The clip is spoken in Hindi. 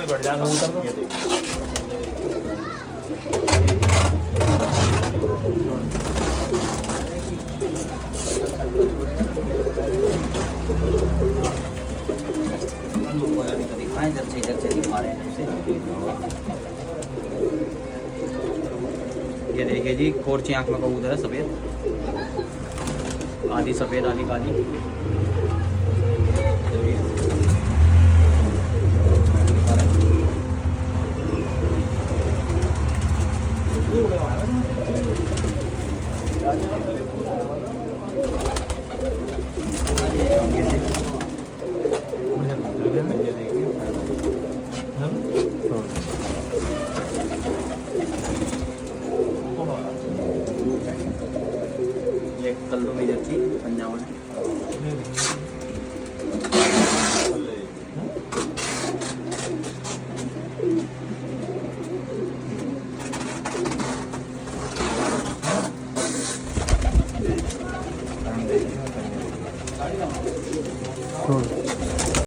बढ़ जाएगा उतर दो। ये देखिए जी, कोरची आंख में कबूतर है सफ़ेद, आधी सफ़ेद आधी काली। ये कल्लू में जर्सी पंजाब में। छोड़